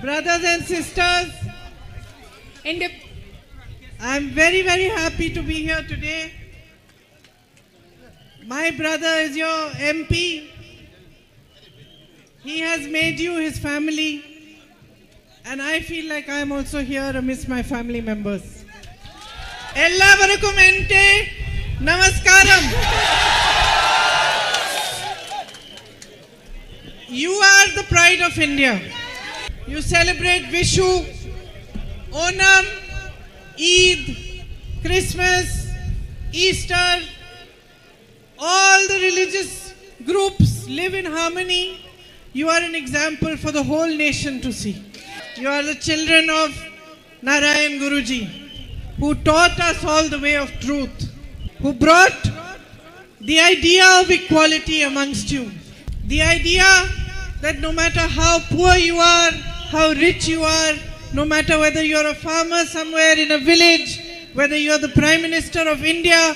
Brothers and sisters, I'm very, very happy to be here today. My brother is your MP. He has made you his family. And I feel like I'm also here amidst my family members. Ellavarku mente namaskaram. You are the pride of India. You celebrate Vishu, Onam, Eid, Christmas, Easter. All the religious groups live in harmony. You are an example for the whole nation to see. You are the children of Narayan Guruji, who taught us all the way of truth, who brought the idea of equality amongst you. The idea that no matter how poor you are, how rich you are, no matter whether you are a farmer somewhere in a village, whether you are the Prime Minister of India,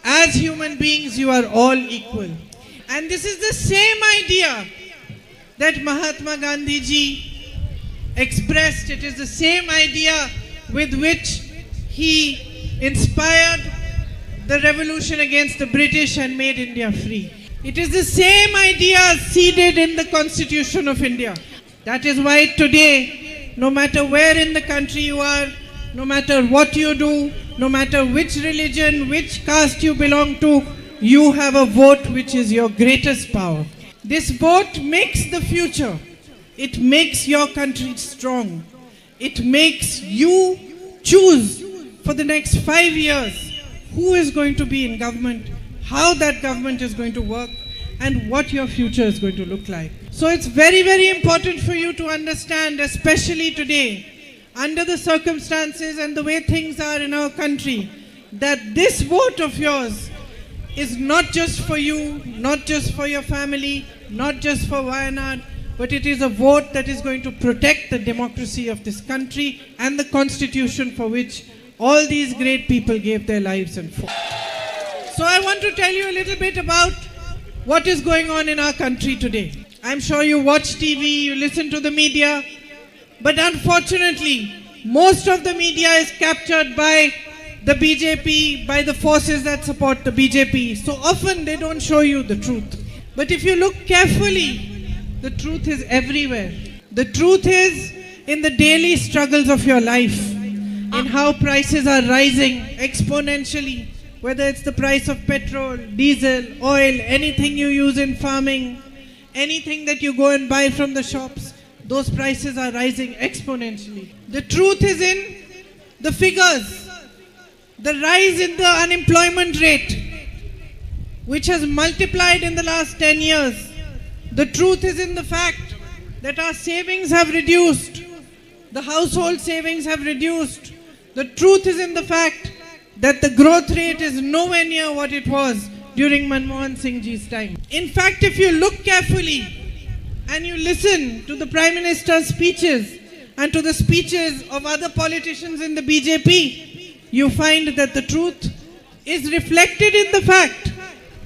as human beings you are all equal. And this is the same idea that Mahatma Gandhi ji expressed. It is the same idea with which he inspired the revolution against the British and made India free. It is the same idea seeded in the Constitution of India. That is why today, no matter where in the country you are, no matter what you do, no matter which religion, which caste you belong to, you have a vote which is your greatest power. This vote makes the future. It makes your country strong. It makes you choose for the next 5 years who is going to be in government, how that government is going to work, and what your future is going to look like. So it's very, very important for you to understand, especially today, under the circumstances and the way things are in our country, that this vote of yours is not just for you, not just for your family, not just for Wayanad, but it is a vote that is going to protect the democracy of this country and the constitution for which all these great people gave their lives and fought. So I want to tell you a little bit about what is going on in our country today. I'm sure you watch TV, you listen to the media, but unfortunately, most of the media is captured by the BJP, by the forces that support the BJP. So often they don't show you the truth. But if you look carefully, the truth is everywhere. The truth is in the daily struggles of your life, in how prices are rising exponentially, whether it's the price of petrol, diesel, oil, anything you use in farming, anything that you go and buy from the shops, those prices are rising exponentially. The truth is in the figures, the rise in the unemployment rate, which has multiplied in the last 10 years. The truth is in the fact that our savings have reduced, the household savings have reduced. The truth is in the fact that the growth rate is nowhere near what it was during Manmohan Singh ji's time. In fact, if you look carefully and you listen to the Prime Minister's speeches and to the speeches of other politicians in the BJP, you find that the truth is reflected in the fact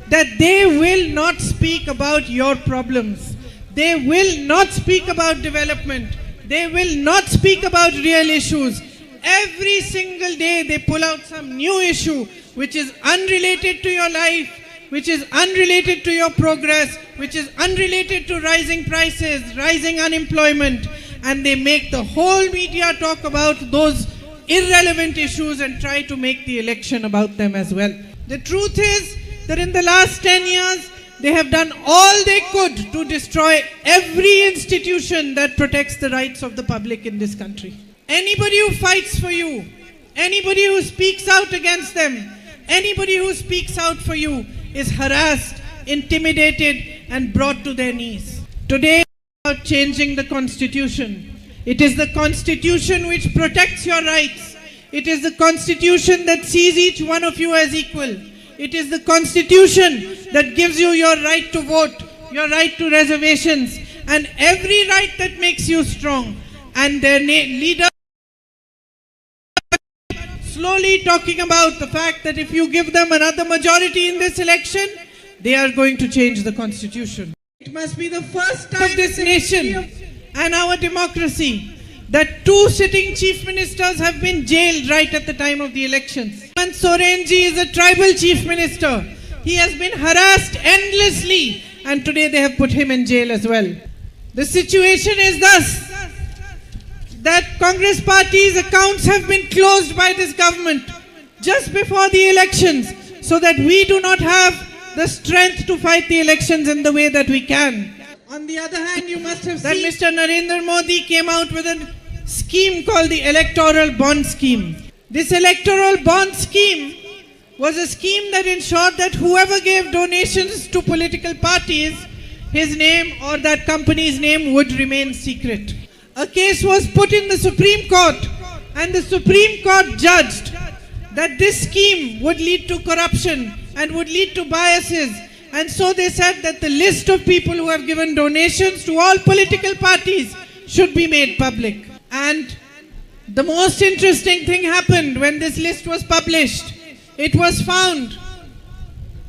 that they will not speak about your problems. They will not speak about development. They will not speak about real issues. Every single day they pull out some new issue which is unrelated to your life, which is unrelated to your progress, which is unrelated to rising prices, rising unemployment, and they make the whole media talk about those irrelevant issues and try to make the election about them as well. The truth is that in the last 10 years, they have done all they could to destroy every institution that protects the rights of the public in this country. Anybody who fights for you, anybody who speaks out against them, anybody who speaks out for you is harassed, intimidated, and brought to their knees. Today, we are about changing the constitution. It is the constitution which protects your rights. It is the constitution that sees each one of you as equal. It is the constitution that gives you your right to vote, your right to reservations, and every right that makes you strong. And their leader slowly talking about the fact that if you give them another majority in this election, they are going to change the constitution. It must be the first time of this nation and our democracy that two sitting chief ministers have been jailed right at the time of the elections. Hemant Soren ji is a tribal chief minister. He has been harassed endlessly, and today they have put him in jail as well. The situation is thus that Congress party's accounts have been closed by this government just before the elections, so that we do not have the strength to fight the elections in the way that we can. On the other hand, you must have seen that Mr. Narendra Modi came out with a scheme called the Electoral Bond Scheme. This Electoral Bond Scheme was a scheme that ensured that whoever gave donations to political parties, his name or that company's name would remain secret. A case was put in the Supreme Court, and the Supreme Court judged that this scheme would lead to corruption and would lead to biases. And so they said that the list of people who have given donations to all political parties should be made public. And the most interesting thing happened when this list was published. It was found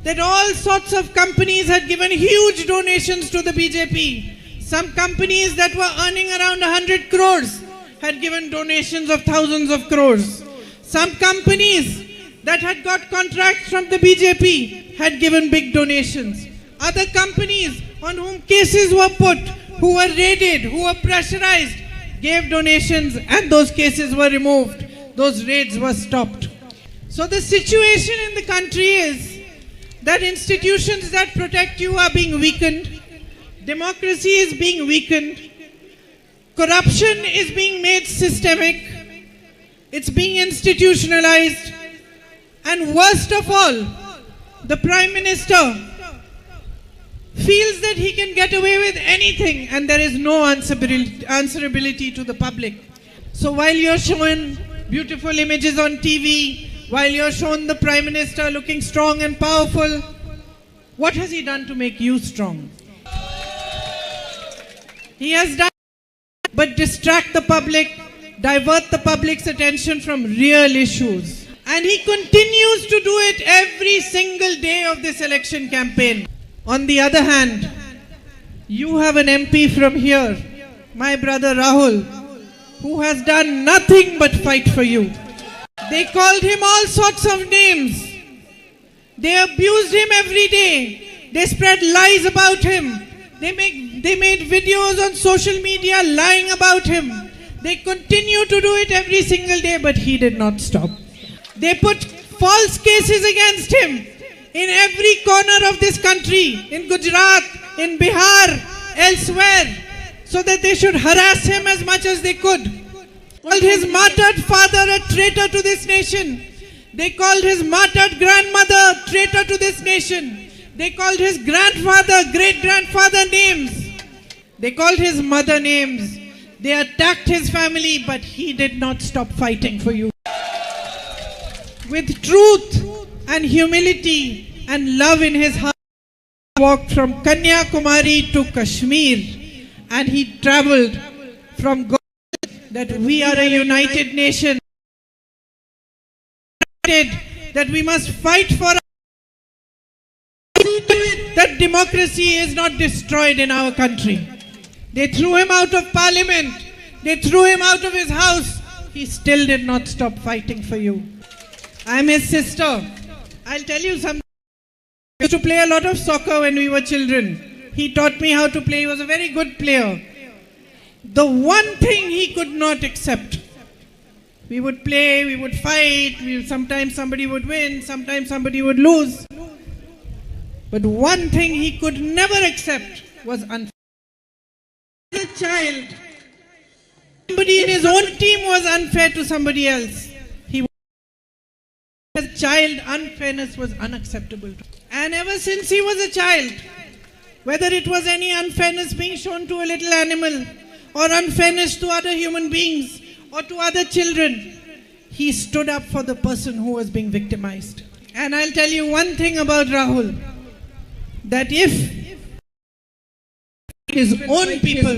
that all sorts of companies had given huge donations to the BJP. Some companies that were earning around 100 crores had given donations of thousands of crores. Some companies that had got contracts from the BJP had given big donations. Other companies on whom cases were put, who were raided, who were pressurized, gave donations, and those cases were removed. Those raids were stopped. So the situation in the country is that institutions that protect you are being weakened. Democracy is being weakened. Corruption is being made systemic. It's being institutionalized. And worst of all, the Prime Minister feels that he can get away with anything and there is no answerability to the public. So while you're showing beautiful images on TV, while you're shown the Prime Minister looking strong and powerful, what has he done to make you strong? He has done but distract the public, divert the public's attention from real issues. And he continues to do it every single day of this election campaign. On the other hand, you have an MP from here, my brother Rahul, who has done nothing but fight for you. They called him all sorts of names. They abused him every day. They spread lies about him. They made videos on social media lying about him. They continue to do it every single day, but he did not stop. They put false cases against him in every corner of this country, in Gujarat, in Bihar, elsewhere, so that they should harass him as much as they could. Called his martyred father a traitor to this nation. They called his martyred grandmother a traitor to this nation. They called his grandfather, great-grandfather names. They called his mother names. They attacked his family, but he did not stop fighting for you. With truth and humility and love in his heart, he walked from Kanyakumari to Kashmir, and he traveled from God that we are a united nation, that we must fight for that democracy is not destroyed in our country. They threw him out of parliament. They threw him out of his house. He still did not stop fighting for you. I'm his sister. I'll tell you something. We used to play a lot of soccer when we were children. He taught me how to play. He was a very good player. The one thing he could not accept, we would play, we would fight, sometimes somebody would win, sometimes somebody would lose. But one thing he could never accept was unfairness. As a child, somebody in his own team was unfair to somebody else. As a child, unfairness was unacceptable. And ever since he was a child, whether it was any unfairness being shown to a little animal, or unfairness to other human beings, or to other children, he stood up for the person who was being victimized. And I'll tell you one thing about Rahul, that if his own people,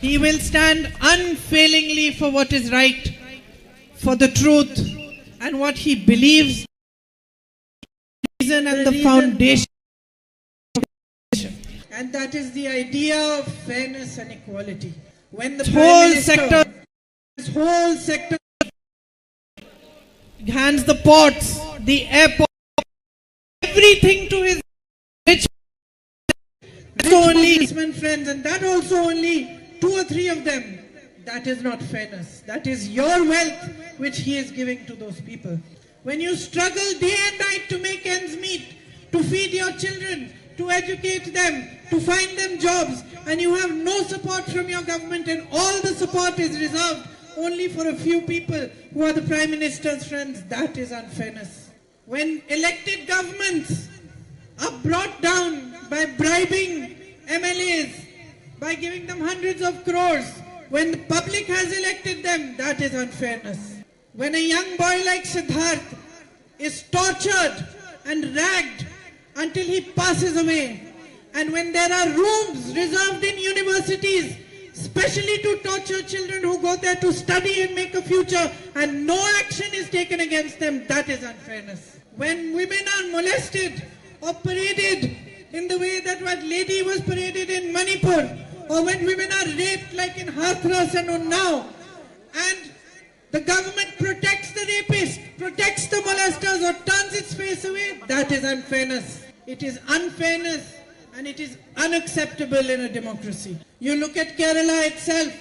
he will stand unfailingly for what is right, for the truth, and what he believes is the reason and the foundation. And that is the idea of fairness and equality. When the this whole sector hands the ports, the airport, everything to his rich policemen friends, and that also only 2 or 3 of them. That is not fairness. That is your wealth which he is giving to those people. When you struggle day and night to make ends meet, to feed your children, to educate them, to find them jobs, and you have no support from your government, and all the support is reserved only for a few people who are the Prime Minister's friends, that is unfairness. When elected governments are brought down by bribing MLAs, by giving them hundreds of crores, when the public has elected them, that is unfairness. When a young boy like Siddharth is tortured and ragged until he passes away, and when there are rooms reserved in universities specially to torture children who go there to study and make a future, and no action is taken against them, that is unfairness. When women are molested or paraded in the way that one lady was paraded in Manipur, or when women are raped like in Hathras and Unnao, and the government protects the rapist, protects the molesters, or turns its face away, that is unfairness. It is unfairness, and it is unacceptable in a democracy. You look at Kerala itself,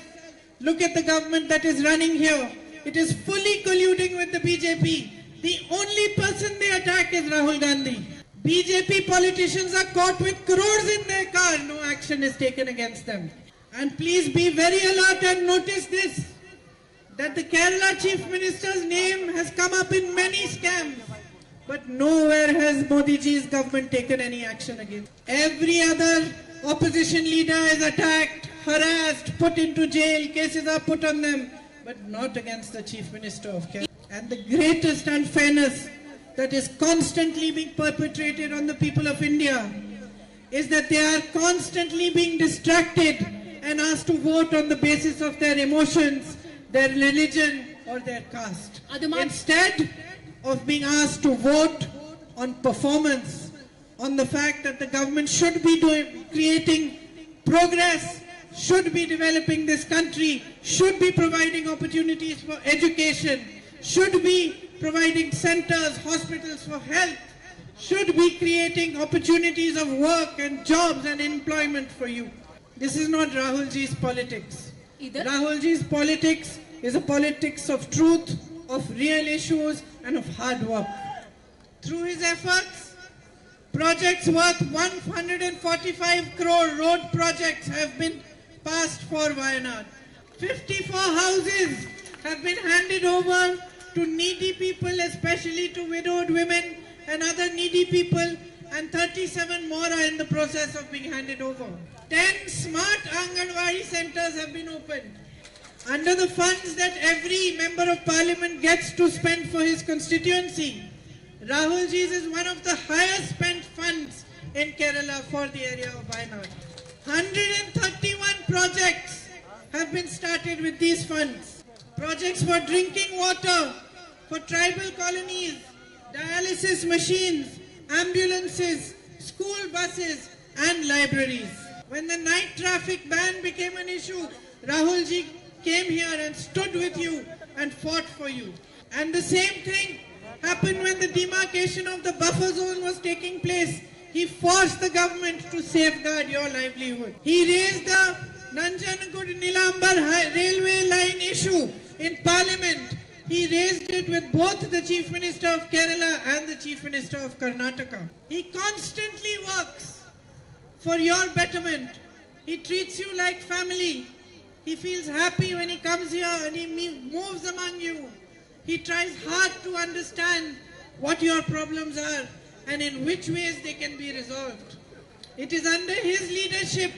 look at the government that is running here. It is fully colluding with the BJP. The only person they attack is Rahul Gandhi. BJP politicians are caught with crores in their car. No action is taken against them. And please be very alert and notice this, that the Kerala Chief Minister's name has come up in many scams. But nowhere has Modi ji's government taken any action against. Every other opposition leader is attacked, harassed, put into jail, cases are put on them, but not against the Chief Minister of Kerala. And the greatest unfairness that is constantly being perpetrated on the people of India is that they are constantly being distracted and asked to vote on the basis of their emotions, their religion, or their caste. Instead of being asked to vote on performance, on the fact that the government should be creating progress, should be developing this country, should be providing opportunities for education, should be providing centers, hospitals for health, should be creating opportunities of work and jobs and employment for you. This is not Rahul ji's politics. Rahul ji's politics is a politics of truth, of real issues, and of hard work. Through his efforts, projects worth 145 crore road projects have been passed for Wayanad. 54 houses have been handed over to needy people, especially to widowed women and other needy people, and 37 more are in the process of being handed over. 10 smart Anganwadi centers have been opened. Under the funds that every member of parliament gets to spend for his constituency, Rahul ji's is one of the highest spent funds in Kerala for the area of Wayanad. 131 projects have been started with these funds. Projects for drinking water, for tribal colonies, dialysis machines, ambulances, school buses, and libraries. When the night traffic ban became an issue, Rahul ji came here and stood with you and fought for you. And the same thing happened when the demarcation of the buffer zone was taking place. He forced the government to safeguard your livelihood. He raised the Nanjangud-Nilambar railway line issue in Parliament. He raised it with both the Chief Minister of Kerala and the Chief Minister of Karnataka. He constantly works for your betterment. He treats you like family. He feels happy when he comes here and he moves among you. He tries hard to understand what your problems are and in which ways they can be resolved. It is under his leadership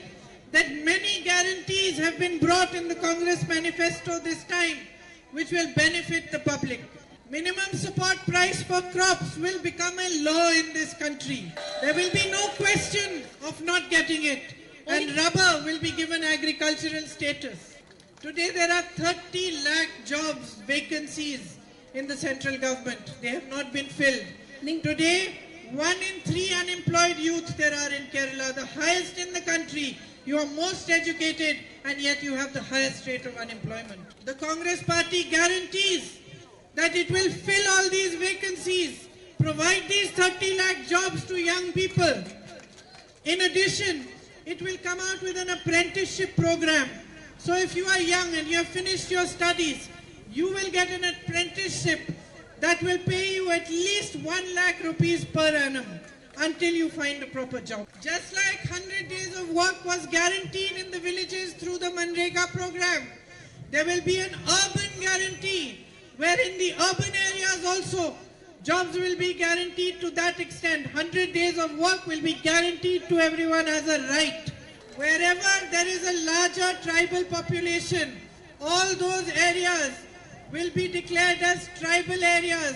that many guarantees have been brought in the Congress manifesto this time, which will benefit the public. Minimum support price for crops will become a law in this country. There will be no question of not getting it. And rubber will be given agricultural status. Today there are 30 lakh jobs, vacancies in the central government. They have not been filled. Today 1 in 3 unemployed youth there are in Kerala, the highest in the country. You are most educated and yet you have the highest rate of unemployment. The Congress party guarantees that it will fill all these vacancies, provide these 30 lakh jobs to young people. In addition, it will come out with an apprenticeship program. So if you are young and you have finished your studies, you will get an apprenticeship that will pay you at least 1 lakh rupees per annum until you find a proper job. Just like 100 days of work was guaranteed in the villages through the Manrega program, there will be an urban guarantee where in the urban areas also jobs will be guaranteed to that extent. 100 days of work will be guaranteed to everyone as a right. Wherever there is a larger tribal population, all those areas will be declared as tribal areas.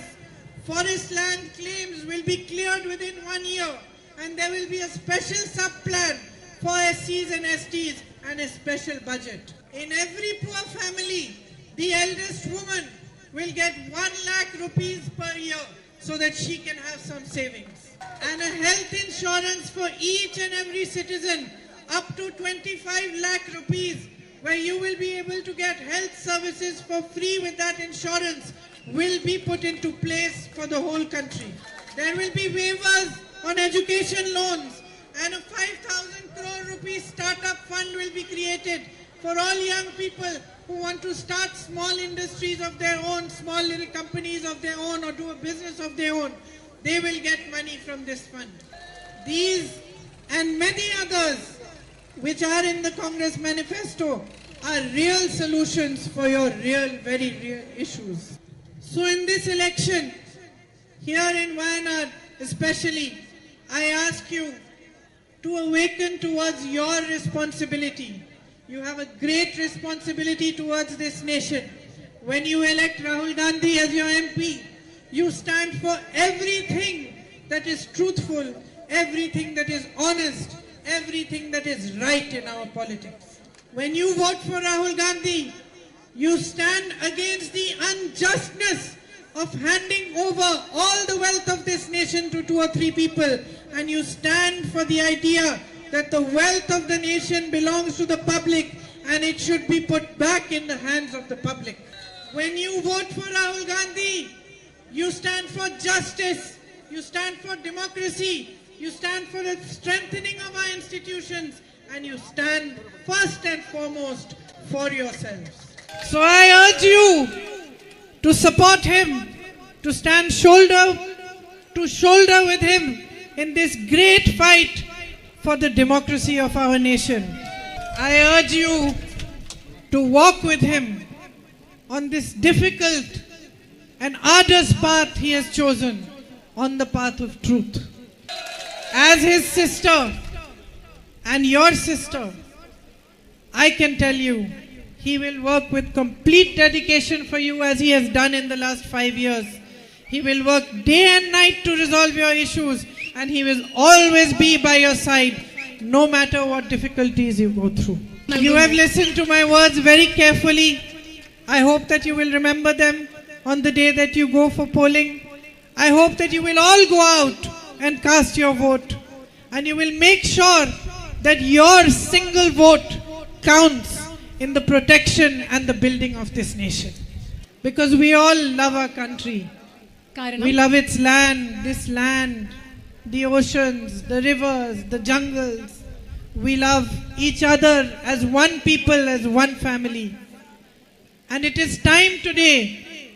Forest land claims will be cleared within 1 year and there will be a special sub-plan for SCs and STs and a special budget. In every poor family, the eldest woman will get 1 lakh rupees per year so that she can have some savings. And a health insurance for each and every citizen up to 25 lakh rupees, where you will be able to get health services for free with that insurance, will be put into place for the whole country. There will be waivers on education loans and a 5,000 crore rupees startup fund will be created for all young people who want to start small industries of their own, small little companies of their own, or do a business of their own. They will get money from this fund. These and many others which are in the Congress manifesto are real solutions for your very real issues. So in this election, here in Wayanad especially, I ask you to awaken towards your responsibility. You have a great responsibility towards this nation. When you elect Rahul Gandhi as your MP, you stand for everything that is truthful, everything that is honest, everything that is right in our politics. When you vote for Rahul Gandhi, you stand against the unjustness of handing over all the wealth of this nation to 2 or 3 people, and you stand for the idea that the wealth of the nation belongs to the public and it should be put back in the hands of the public. When you vote for Rahul Gandhi, you stand for justice, you stand for democracy, you stand for the strengthening of our institutions, and you stand first and foremost for yourselves. So I urge you to support him, to stand shoulder to shoulder with him in this great fight for the democracy of our nation. I urge you to walk with him on this difficult and arduous path he has chosen, on the path of truth. As his sister and your sister, I can tell you, he will work with complete dedication for you as he has done in the last 5 years. He will work day and night to resolve your issues, and he will always be by your side, no matter what difficulties you go through. You have listened to my words very carefully. I hope that you will remember them on the day that you go for polling. I hope that you will all go out and cast your vote, and you will make sure that your single vote counts in the protection and the building of this nation. Because we all love our country. We love its land, this land, the oceans, the rivers, the jungles. We love each other as one people, as one family. And it is time today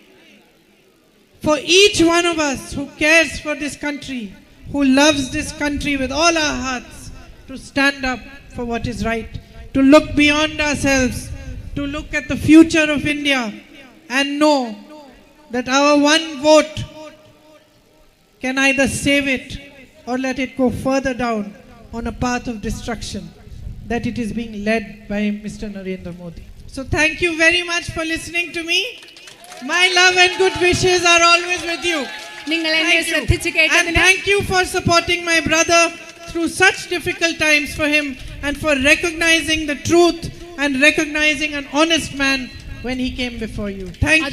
for each one of us who cares for this country, who loves this country with all our hearts, to stand up for what is right, to look beyond ourselves, to look at the future of India and know that our one vote can either save it or let it go further down on a path of destruction that it is being led by Mr. Narendra Modi. So thank you very much for listening to me. My love and good wishes are always with you. And thank you for supporting my brother through such difficult times for him, and for recognizing the truth and recognizing an honest man when he came before you. Thank you.